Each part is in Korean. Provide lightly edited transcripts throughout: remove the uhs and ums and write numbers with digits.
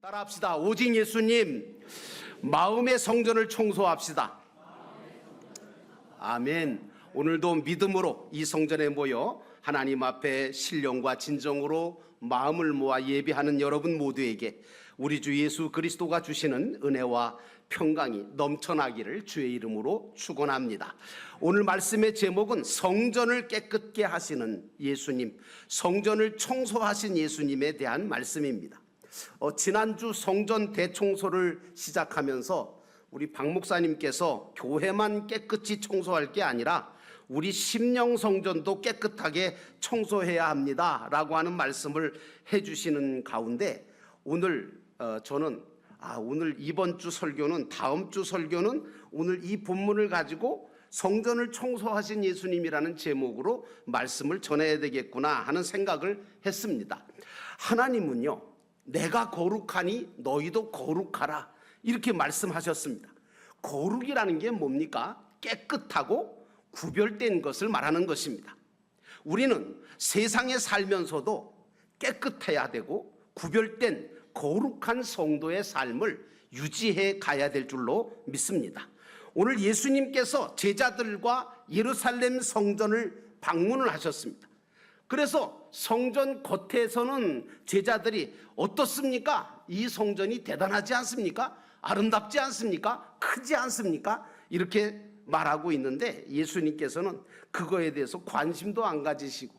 따라합시다. 오직 예수님, 마음의 성전을 청소합시다. 아멘. 오늘도 믿음으로 이 성전에 모여 하나님 앞에 신령과 진정으로 마음을 모아 예배하는 여러분 모두에게 우리 주 예수 그리스도가 주시는 은혜와 평강이 넘쳐나기를 주의 이름으로 축원합니다. 오늘 말씀의 제목은 성전을 깨끗게 하시는 예수님, 성전을 청소하신 예수님에 대한 말씀입니다. 지난주 성전 대청소를 시작하면서 우리 박 목사님께서 교회만 깨끗이 청소할 게 아니라 우리 심령 성전도 깨끗하게 청소해야 합니다 라고 하는 말씀을 해주시는 가운데 오늘 저는 오늘 이번 주 설교는, 다음 주 설교는 오늘 이 본문을 가지고 성전을 청소하신 예수님이라는 제목으로 말씀을 전해야 되겠구나 하는 생각을 했습니다. 하나님은요, 내가 거룩하니 너희도 거룩하라 이렇게 말씀하셨습니다. 거룩이라는 게 뭡니까? 깨끗하고 구별된 것을 말하는 것입니다. 우리는 세상에 살면서도 깨끗해야 되고 구별된 거룩한 성도의 삶을 유지해 가야 될 줄로 믿습니다. 오늘 예수님께서 제자들과 예루살렘 성전을 방문을 하셨습니다. 그래서 성전 겉에서는 제자들이 어떻습니까? 이 성전이 대단하지 않습니까? 아름답지 않습니까? 크지 않습니까? 이렇게 말하고 있는데 예수님께서는 그거에 대해서 관심도 안 가지시고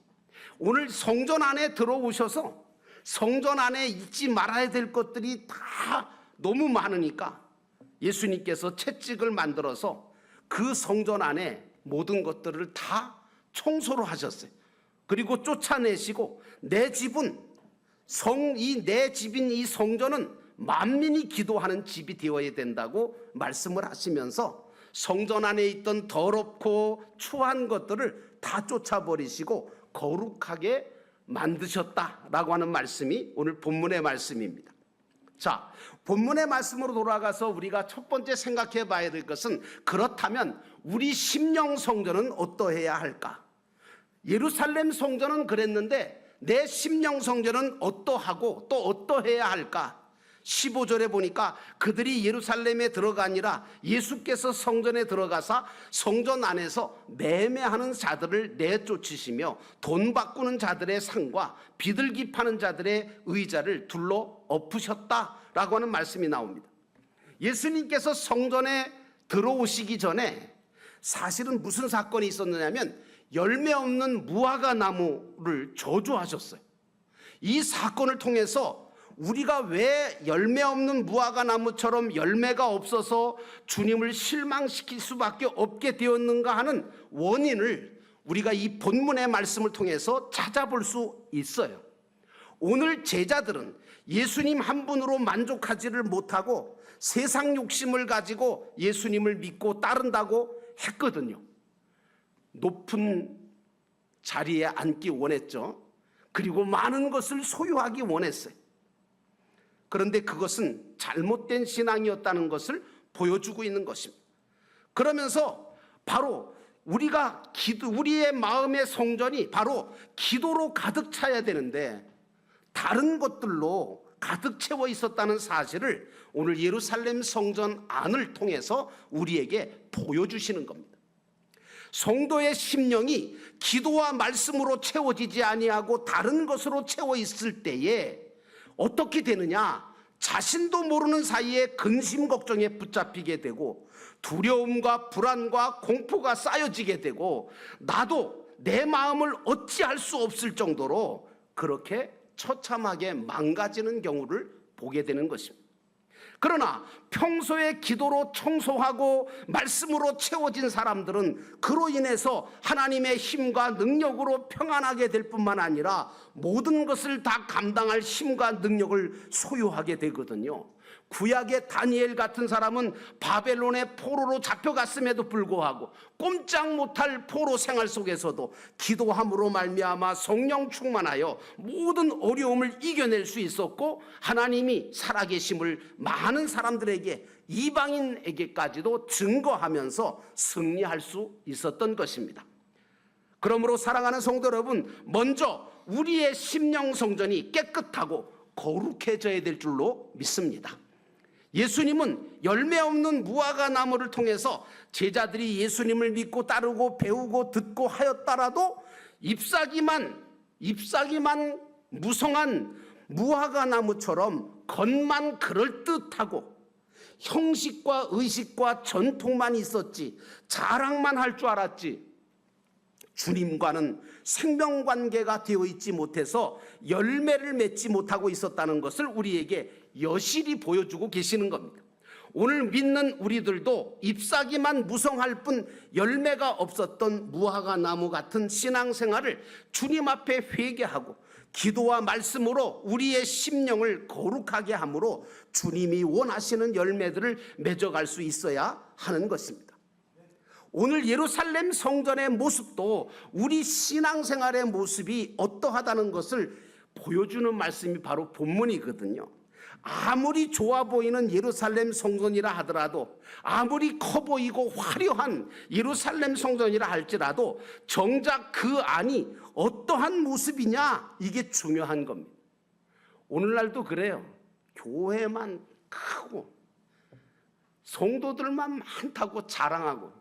오늘 성전 안에 들어오셔서 성전 안에 잊지 말아야 될 것들이 다 너무 많으니까 예수님께서 채찍을 만들어서 그 성전 안에 모든 것들을 다 청소를 하셨어요. 그리고 쫓아내시고 내 집은 내 집인 이 성전은 만민이 기도하는 집이 되어야 된다고 말씀을 하시면서 성전 안에 있던 더럽고 추한 것들을 다 쫓아버리시고 거룩하게 만드셨다라고 하는 말씀이 오늘 본문의 말씀입니다. 자, 본문의 말씀으로 돌아가서 우리가 첫 번째 생각해 봐야 될 것은 그렇다면 우리 심령 성전은 어떠해야 할까? 예루살렘 성전은 그랬는데 내 심령 성전은 어떠하고 또 어떠해야 할까? 15절에 보니까 그들이 예루살렘에 들어가니라 예수께서 성전에 들어가사 성전 안에서 매매하는 자들을 내쫓으시며 돈 바꾸는 자들의 상과 비둘기 파는 자들의 의자를 둘러 엎으셨다라고 하는 말씀이 나옵니다. 예수님께서 성전에 들어오시기 전에 사실은 무슨 사건이 있었느냐면 열매 없는 무화과 나무를 저주하셨어요. 이 사건을 통해서 우리가 왜 열매 없는 무화과 나무처럼 열매가 없어서 주님을 실망시킬 수밖에 없게 되었는가 하는 원인을 우리가 이 본문의 말씀을 통해서 찾아볼 수 있어요. 오늘 제자들은 예수님 한 분으로 만족하지를 못하고 세상 욕심을 가지고 예수님을 믿고 따른다고 했거든요. 높은 자리에 앉기 원했죠. 그리고 많은 것을 소유하기 원했어요. 그런데 그것은 잘못된 신앙이었다는 것을 보여주고 있는 것입니다. 그러면서 바로 우리의 마음의 성전이 바로 기도로 가득 차야 되는데 다른 것들로 가득 채워 있었다는 사실을 오늘 예루살렘 성전 안을 통해서 우리에게 보여주시는 겁니다. 성도의 심령이 기도와 말씀으로 채워지지 아니하고 다른 것으로 채워 있을 때에 어떻게 되느냐? 자신도 모르는 사이에 근심 걱정에 붙잡히게 되고 두려움과 불안과 공포가 쌓여지게 되고 나도 내 마음을 어찌할 수 없을 정도로 그렇게 처참하게 망가지는 경우를 보게 되는 것입니다. 그러나 평소에 기도로 청소하고 말씀으로 채워진 사람들은 그로 인해서 하나님의 힘과 능력으로 평안하게 될 뿐만 아니라 모든 것을 다 감당할 힘과 능력을 소유하게 되거든요. 구약의 다니엘 같은 사람은 바벨론의 포로로 잡혀갔음에도 불구하고 꼼짝 못할 포로 생활 속에서도 기도함으로 말미암아 성령 충만하여 모든 어려움을 이겨낼 수 있었고 하나님이 살아계심을 많은 사람들에게 이방인에게까지도 증거하면서 승리할 수 있었던 것입니다. 그러므로 사랑하는 성도 여러분, 먼저 우리의 심령 성전이 깨끗하고 거룩해져야 될 줄로 믿습니다. 예수님은 열매 없는 무화과 나무를 통해서 제자들이 예수님을 믿고 따르고 배우고 듣고 하였더라도 잎사귀만 무성한 무화과 나무처럼 겉만 그럴듯하고 형식과 의식과 전통만 있었지 자랑만 할 줄 알았지 주님과는 생명관계가 되어 있지 못해서 열매를 맺지 못하고 있었다는 것을 우리에게 여실히 보여주고 계시는 겁니다. 오늘 믿는 우리들도 잎사귀만 무성할 뿐 열매가 없었던 무화과 나무 같은 신앙생활을 주님 앞에 회개하고 기도와 말씀으로 우리의 심령을 거룩하게 함으로 주님이 원하시는 열매들을 맺어갈 수 있어야 하는 것입니다. 오늘 예루살렘 성전의 모습도 우리 신앙생활의 모습이 어떠하다는 것을 보여주는 말씀이 바로 본문이거든요. 아무리 좋아 보이는 예루살렘 성전이라 하더라도, 아무리 커 보이고 화려한 예루살렘 성전이라 할지라도 정작 그 안이 어떠한 모습이냐, 이게 중요한 겁니다. 오늘날도 그래요. 교회만 크고 성도들만 많다고 자랑하고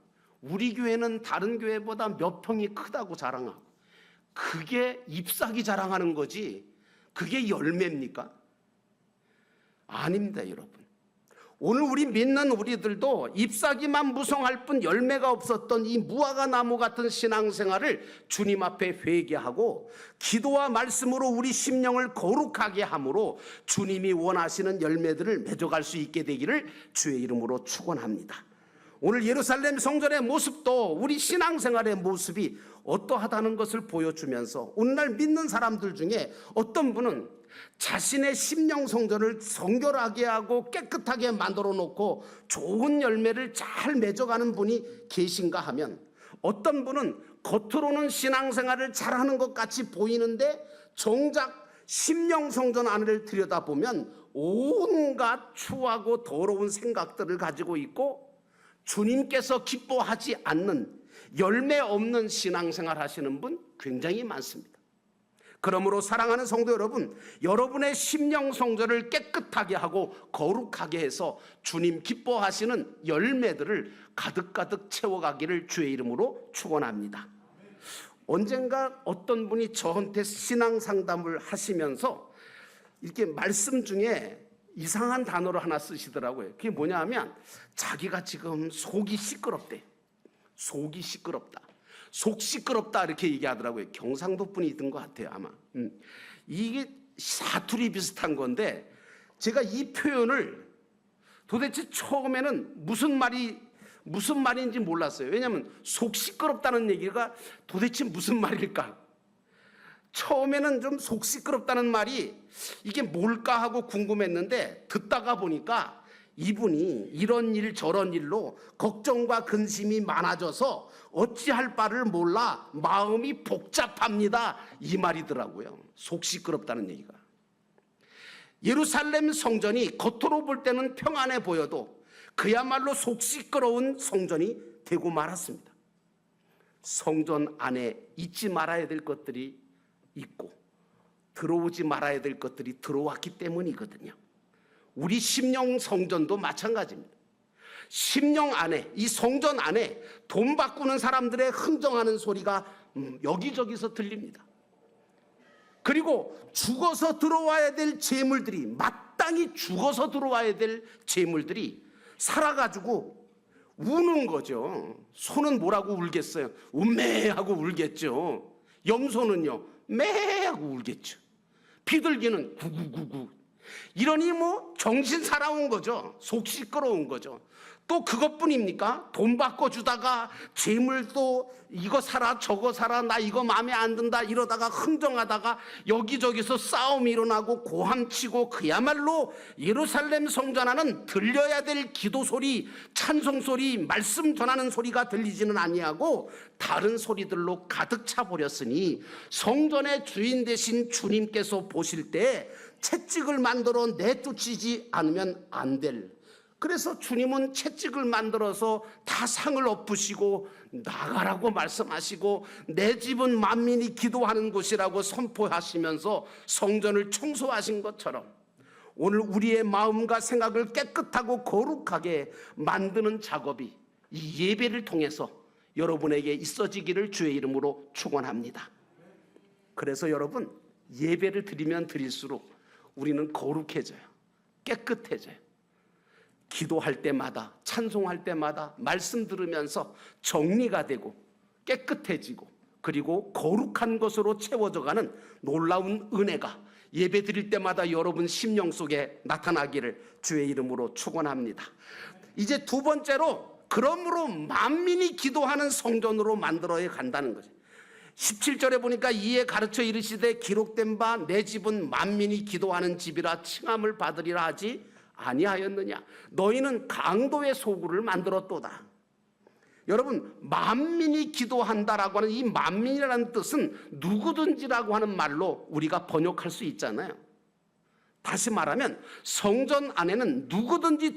우리 교회는 다른 교회보다 몇 평이 크다고 자랑하고, 그게 잎사귀 자랑하는 거지 그게 열매입니까? 아닙니다, 여러분. 오늘 우리 믿는 우리들도 잎사귀만 무성할 뿐 열매가 없었던 이 무화과 나무 같은 신앙생활을 주님 앞에 회개하고 기도와 말씀으로 우리 심령을 거룩하게 함으로 주님이 원하시는 열매들을 맺어갈 수 있게 되기를 주의 이름으로 축원합니다. 오늘 예루살렘 성전의 모습도 우리 신앙생활의 모습이 어떠하다는 것을 보여주면서 오늘날 믿는 사람들 중에 어떤 분은 자신의 심령 성전을 정결하게 하고 깨끗하게 만들어 놓고 좋은 열매를 잘 맺어가는 분이 계신가 하면, 어떤 분은 겉으로는 신앙생활을 잘하는 것 같이 보이는데 정작 심령 성전 안을 들여다보면 온갖 추하고 더러운 생각들을 가지고 있고 주님께서 기뻐하지 않는 열매 없는 신앙생활 하시는 분 굉장히 많습니다. 그러므로 사랑하는 성도 여러분, 여러분의 심령 성전을 깨끗하게 하고 거룩하게 해서 주님 기뻐하시는 열매들을 가득가득 채워가기를 주의 이름으로 축원합니다. 언젠가 어떤 분이 저한테 신앙 상담을 하시면서 이렇게 말씀 중에 이상한 단어를 하나 쓰시더라고요. 그게 뭐냐 하면 자기가 지금 속이 시끄럽대. 속이 시끄럽다. 속 시끄럽다 이렇게 얘기하더라고요. 경상도 분이던 것 같아요, 아마. 이게 사투리 비슷한 건데 제가 이 표현을 도대체 처음에는 무슨 말인지 몰랐어요. 왜냐하면 속 시끄럽다는 얘기가 도대체 무슨 말일까? 처음에는 좀 속 시끄럽다는 말이 이게 뭘까 하고 궁금했는데 듣다가 보니까 이분이 이런 일 저런 일로 걱정과 근심이 많아져서 어찌할 바를 몰라 마음이 복잡합니다, 이 말이더라고요. 속 시끄럽다는 얘기가. 예루살렘 성전이 겉으로 볼 때는 평안해 보여도 그야말로 속 시끄러운 성전이 되고 말았습니다. 성전 안에 잊지 말아야 될 것들이 있고 들어오지 말아야 될 것들이 들어왔기 때문이거든요. 우리 심령 성전도 마찬가지입니다. 심령 안에, 이 성전 안에 돈 바꾸는 사람들의 흥정하는 소리가 여기저기서 들립니다. 그리고 죽어서 들어와야 될 재물들이, 마땅히 죽어서 들어와야 될 재물들이 살아가지고 우는 거죠. 소는 뭐라고 울겠어요? 운매 하고 울겠죠. 염소는요, 매 하고 울겠죠. 비둘기는 구구구구. 이러니 뭐 정신 사나운 거죠. 속 시끄러운 거죠. 또 그것뿐입니까? 돈 바꿔주다가 재물도 이거 사라 저거 사라 나 이거 마음에 안 든다 이러다가 흥정하다가 여기저기서 싸움이 일어나고 고함치고 그야말로 예루살렘 성전 안은 들려야 될 기도 소리, 찬송 소리, 말씀 전하는 소리가 들리지는 아니하고 다른 소리들로 가득 차 버렸으니 성전의 주인 되신 주님께서 보실 때 채찍을 만들어 내쫓지 않으면 안 될 그래서 주님은 채찍을 만들어서 다 상을 엎으시고 나가라고 말씀하시고 내 집은 만민이 기도하는 곳이라고 선포하시면서 성전을 청소하신 것처럼 오늘 우리의 마음과 생각을 깨끗하고 거룩하게 만드는 작업이 이 예배를 통해서 여러분에게 있어지기를 주의 이름으로 축원합니다. 그래서 여러분, 예배를 드리면 드릴수록 우리는 거룩해져요. 깨끗해져요. 기도할 때마다, 찬송할 때마다 말씀 들으면서 정리가 되고 깨끗해지고 그리고 거룩한 것으로 채워져가는 놀라운 은혜가 예배 드릴 때마다 여러분 심령 속에 나타나기를 주의 이름으로 축원합니다. 이제 두 번째로, 그러므로 만민이 기도하는 성전으로 만들어야 간다는 거죠. 17절에 보니까 이에 가르쳐 이르시되 기록된 바 내 집은 만민이 기도하는 집이라 칭함을 받으리라 하지 아니하였느냐. 너희는 강도의 소굴을 만들었도다. 여러분, 만민이 기도한다라고 하는 이 만민이라는 뜻은 누구든지라고 하는 말로 우리가 번역할 수 있잖아요. 다시 말하면 성전 안에는 누구든지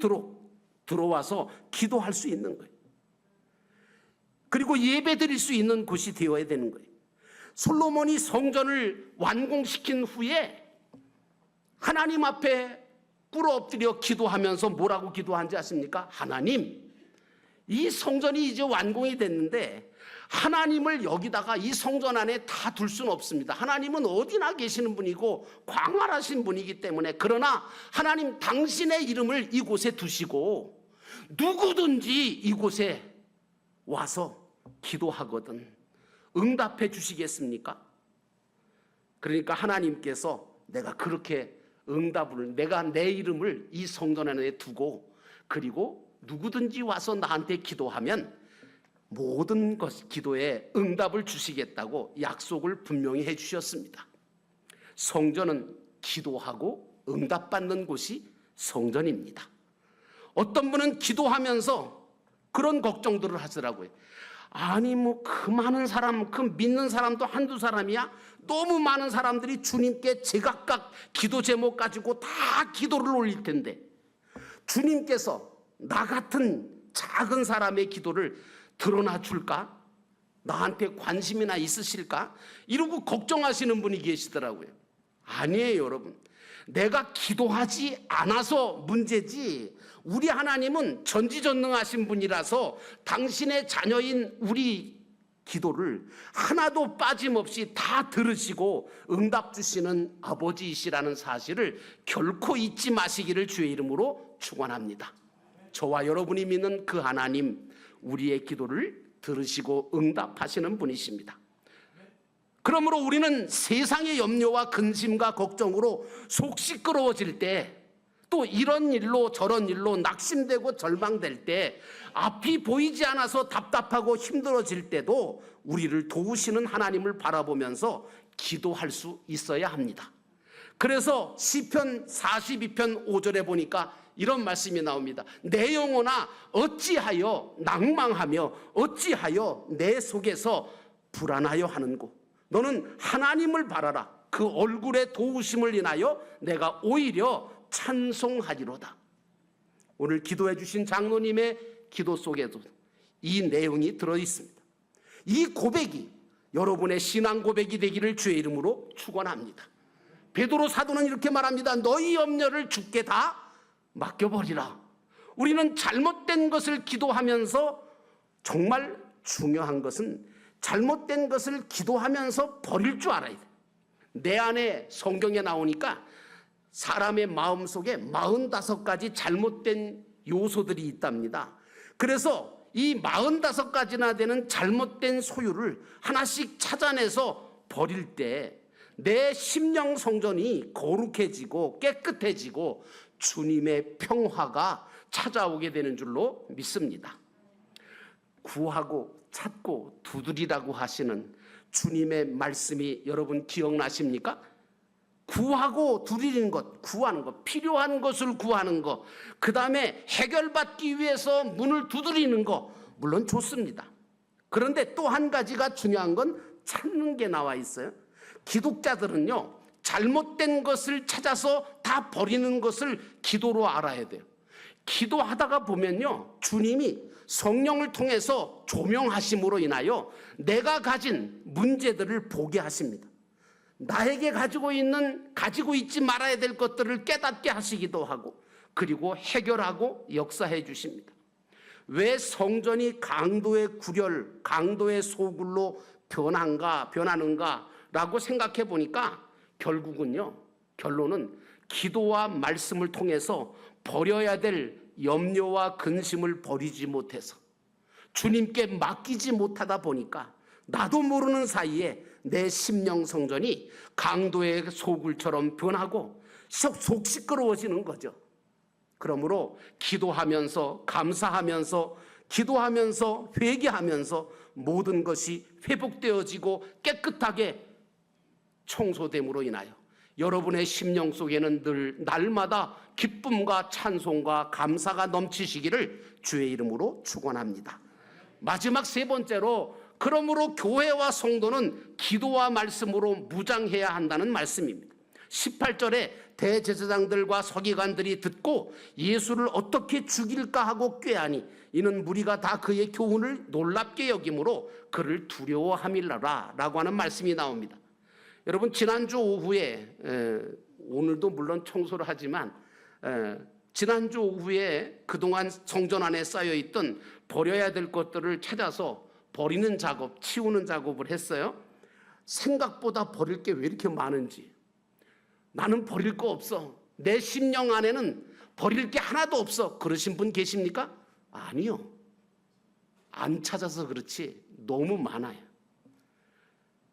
들어와서 기도할 수 있는 거예요. 그리고 예배 드릴 수 있는 곳이 되어야 되는 거예요. 솔로몬이 성전을 완공시킨 후에 하나님 앞에 꿇어 엎드려 기도하면서 뭐라고 기도한지 아십니까? 하나님, 이 성전이 이제 완공이 됐는데 하나님을 여기다가 이 성전 안에 다 둘 수는 없습니다. 하나님은 어디나 계시는 분이고 광활하신 분이기 때문에, 그러나 하나님 당신의 이름을 이곳에 두시고 누구든지 이곳에 와서 기도하거든 응답해 주시겠습니까? 그러니까 하나님께서 내가 그렇게 응답을, 내가 내 이름을 이 성전 안에 두고 그리고 누구든지 와서 나한테 기도하면 모든 기도에 응답을 주시겠다고 약속을 분명히 해 주셨습니다. 성전은 기도하고 응답받는 곳이 성전입니다. 어떤 분은 기도하면서 그런 걱정들을 하더라고요. 아니 그 많은 사람, 그 믿는 사람도 한두 사람이야? 너무 많은 사람들이 주님께 제각각 기도 제목 가지고 다 기도를 올릴 텐데 주님께서 나 같은 작은 사람의 기도를 드러나 줄까? 나한테 관심이나 있으실까? 이러고 걱정하시는 분이 계시더라고요. 아니에요, 여러분. 내가 기도하지 않아서 문제지 우리 하나님은 전지전능하신 분이라서 당신의 자녀인 우리 기도를 하나도 빠짐없이 다 들으시고 응답 주시는 아버지이시라는 사실을 결코 잊지 마시기를 주의 이름으로 축원합니다. 저와 여러분이 믿는 그 하나님, 우리의 기도를 들으시고 응답하시는 분이십니다. 그러므로 우리는 세상의 염려와 근심과 걱정으로 속 시끄러워질 때, 또 이런 일로 저런 일로 낙심되고 절망될 때, 앞이 보이지 않아서 답답하고 힘들어질 때도 우리를 도우시는 하나님을 바라보면서 기도할 수 있어야 합니다. 그래서 시편 42편 5절에 보니까 이런 말씀이 나옵니다. 내 영혼아 어찌하여 낭망하며 어찌하여 내 속에서 불안하여 하는고. 너는 하나님을 바라라. 그 얼굴의 도우심을 인하여 내가 오히려 찬송하리로다. 오늘 기도해 주신 장로님의 기도 속에도 이 내용이 들어있습니다. 이 고백이 여러분의 신앙 고백이 되기를 주의 이름으로 축원합니다. 베드로 사도는 이렇게 말합니다. 너희 염려를 주께 다 맡겨버리라. 우리는 잘못된 것을 기도하면서, 정말 중요한 것은 잘못된 것을 기도하면서 버릴 줄 알아야 돼. 내 안에 성경에 나오니까 사람의 마음 속에 45가지 잘못된 요소들이 있답니다. 그래서 이 45가지나 되는 잘못된 소유를 하나씩 찾아내서 버릴 때 내 심령 성전이 거룩해지고 깨끗해지고 주님의 평화가 찾아오게 되는 줄로 믿습니다. 구하고 찾고 두드리라고 하시는 주님의 말씀이 여러분 기억나십니까? 구하고 두드리는 것, 구하는 것, 필요한 것을 구하는 것, 그 다음에 해결받기 위해서 문을 두드리는 것, 물론 좋습니다. 그런데 또 한 가지가 중요한 건 찾는 게 나와 있어요. 기독자들은요, 잘못된 것을 찾아서 다 버리는 것을 기도로 알아야 돼요. 기도하다가 보면요, 주님이 성령을 통해서 조명하심으로 인하여 내가 가진 문제들을 보게 하십니다. 나에게 가지고 있지 말아야 될 것들을 깨닫게 하시기도 하고, 그리고 해결하고 역사해 주십니다. 왜 성전이 강도의 구렬, 강도의 소굴로 변하는가 라고 생각해 보니까 결론은 기도와 말씀을 통해서 버려야 될 염려와 근심을 버리지 못해서 주님께 맡기지 못하다 보니까 나도 모르는 사이에 내 심령 성전이 강도의 소굴처럼 변하고 속 시끄러워지는 거죠. 그러므로 기도하면서, 감사하면서, 기도하면서, 회개하면서 모든 것이 회복되어지고 깨끗하게 청소됨으로 인하여 여러분의 심령 속에는 늘 날마다 기쁨과 찬송과 감사가 넘치시기를 주의 이름으로 축원합니다. 마지막 세 번째로, 그러므로 교회와 성도는 기도와 말씀으로 무장해야 한다는 말씀입니다. 18절에 대제사장들과 서기관들이 듣고 예수를 어떻게 죽일까 하고 꾀하니 이는 무리가 다 그의 교훈을 놀랍게 여김으로 그를 두려워함이라 라고 하는 말씀이 나옵니다. 여러분, 지난주 오후에, 오늘도 물론 청소를 하지만 지난주 오후에 그동안 성전 안에 쌓여있던 버려야 될 것들을 찾아서 버리는 작업, 치우는 작업을 했어요. 생각보다 버릴 게 왜 이렇게 많은지, 나는 버릴 거 없어, 내 심령 안에는 버릴 게 하나도 없어, 그러신 분 계십니까? 아니요, 안 찾아서 그렇지 너무 많아요.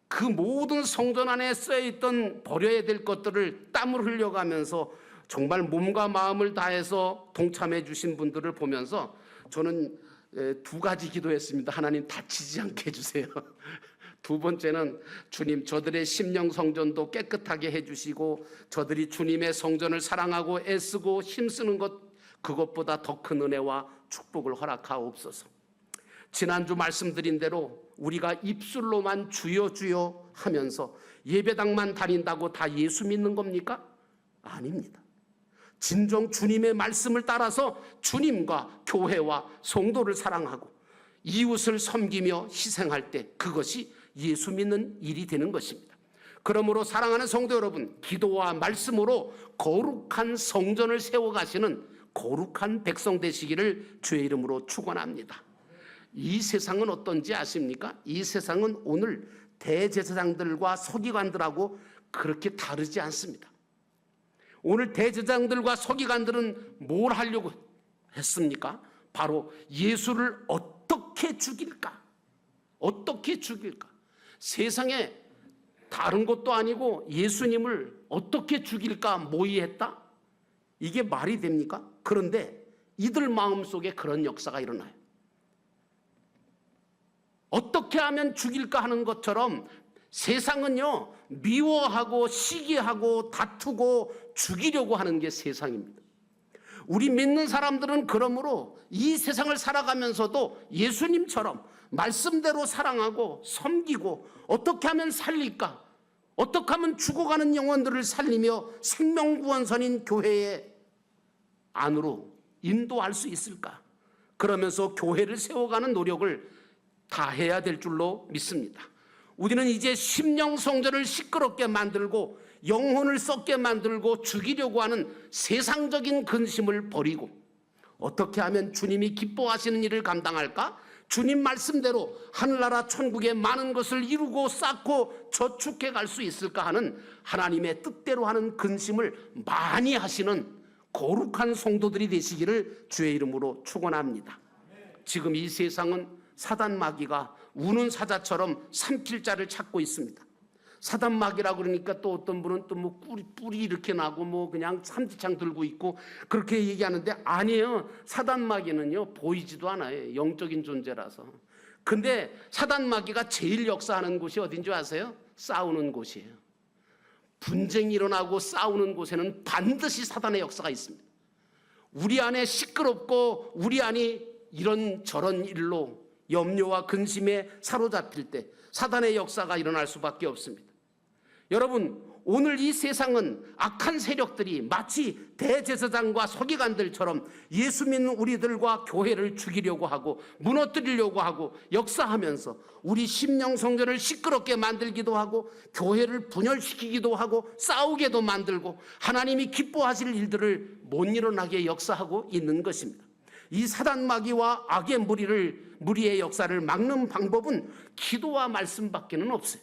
그 모든 성전 안에 쌓여있던 버려야 될 것들을 땀을 흘려가면서 정말 몸과 마음을 다해서 동참해 주신 분들을 보면서 저는 두 가지 기도했습니다. 하나님, 다치지 않게 해주세요. 두 번째는, 주님, 저들의 심령 성전도 깨끗하게 해주시고 저들이 주님의 성전을 사랑하고 애쓰고 힘쓰는 것, 그것보다 더 큰 은혜와 축복을 허락하옵소서. 지난주 말씀드린 대로 우리가 입술로만 주여 주여 하면서 예배당만 다닌다고 다 예수 믿는 겁니까? 아닙니다. 진정 주님의 말씀을 따라서 주님과 교회와 성도를 사랑하고 이웃을 섬기며 희생할 때 그것이 예수 믿는 일이 되는 것입니다. 그러므로 사랑하는 성도 여러분, 기도와 말씀으로 거룩한 성전을 세워가시는 거룩한 백성 되시기를 주의 이름으로 축원합니다. 이 세상은 어떤지 아십니까? 이 세상은 오늘 대제사장들과 서기관들하고 그렇게 다르지 않습니다. 오늘 대제사장들과 서기관들은 뭘 하려고 했습니까? 바로 예수를 어떻게 죽일까? 어떻게 죽일까? 세상에 다른 것도 아니고 예수님을 어떻게 죽일까 모의했다? 이게 말이 됩니까? 그런데 이들 마음속에 그런 역사가 일어나요. 어떻게 하면 죽일까 하는 것처럼 세상은요, 미워하고 시기하고 다투고 죽이려고 하는 게 세상입니다. 우리 믿는 사람들은 그러므로 이 세상을 살아가면서도 예수님처럼 말씀대로 사랑하고 섬기고 어떻게 하면 살릴까, 어떻게 하면 죽어가는 영혼들을 살리며 생명구원선인 교회의 안으로 인도할 수 있을까, 그러면서 교회를 세워가는 노력을 다 해야 될 줄로 믿습니다. 우리는 이제 심령 성전을 시끄럽게 만들고 영혼을 썩게 만들고 죽이려고 하는 세상적인 근심을 버리고 어떻게 하면 주님이 기뻐하시는 일을 감당할까? 주님 말씀대로 하늘나라 천국의 많은 것을 이루고 쌓고 저축해 갈 수 있을까 하는 하나님의 뜻대로 하는 근심을 많이 하시는 거룩한 성도들이 되시기를 주의 이름으로 축원합니다. 지금 이 세상은 사단 마귀가 우는 사자처럼 삼킬 자를 찾고 있습니다. 사단 마귀라고 그러니까 또 어떤 분은 또 뭐 뿔이 이렇게 나고 뭐 그냥 삼지창 들고 있고 그렇게 얘기하는데, 아니에요. 사단 마귀는요, 보이지도 않아요. 영적인 존재라서. 근데 사단 마귀가 제일 역사하는 곳이 어딘 줄 아세요? 싸우는 곳이에요. 분쟁이 일어나고 싸우는 곳에는 반드시 사단의 역사가 있습니다. 우리 안에 시끄럽고 우리 안이 이런저런 일로 염려와 근심에 사로잡힐 때 사단의 역사가 일어날 수밖에 없습니다. 여러분, 오늘 이 세상은 악한 세력들이 마치 대제사장과 서기관들처럼 예수 믿는 우리들과 교회를 죽이려고 하고 무너뜨리려고 하고 역사하면서 우리 심령 성전을 시끄럽게 만들기도 하고 교회를 분열시키기도 하고 싸우게도 만들고 하나님이 기뻐하실 일들을 못 일어나게 역사하고 있는 것입니다. 이 사단 마귀와 악의 무리의 역사를 막는 방법은 기도와 말씀밖에는 없어요.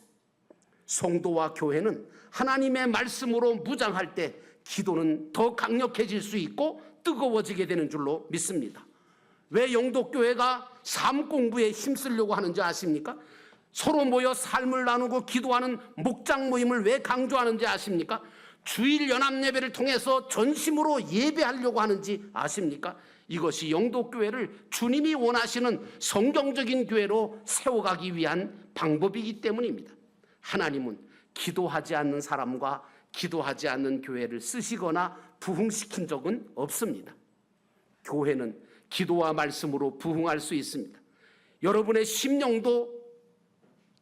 성도와 교회는 하나님의 말씀으로 무장할 때 기도는 더 강력해질 수 있고 뜨거워지게 되는 줄로 믿습니다. 왜 영도교회가 삶 공부에 힘쓰려고 하는지 아십니까? 서로 모여 삶을 나누고 기도하는 목장 모임을 왜 강조하는지 아십니까? 주일 연합 예배를 통해서 전심으로 예배하려고 하는지 아십니까? 이것이 영도교회를 주님이 원하시는 성경적인 교회로 세워가기 위한 방법이기 때문입니다. 하나님은 기도하지 않는 사람과 기도하지 않는 교회를 쓰시거나 부흥시킨 적은 없습니다. 교회는 기도와 말씀으로 부흥할 수 있습니다. 여러분의 심령도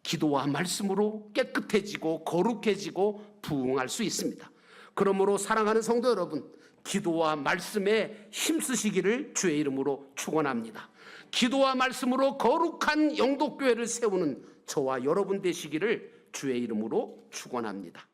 기도와 말씀으로 깨끗해지고 거룩해지고 부흥할 수 있습니다. 그러므로 사랑하는 성도 여러분, 기도와 말씀에 힘쓰시기를 주의 이름으로 축원합니다. 기도와 말씀으로 거룩한 영도교회를 세우는 저와 여러분 되시기를 주의 이름으로 축원합니다.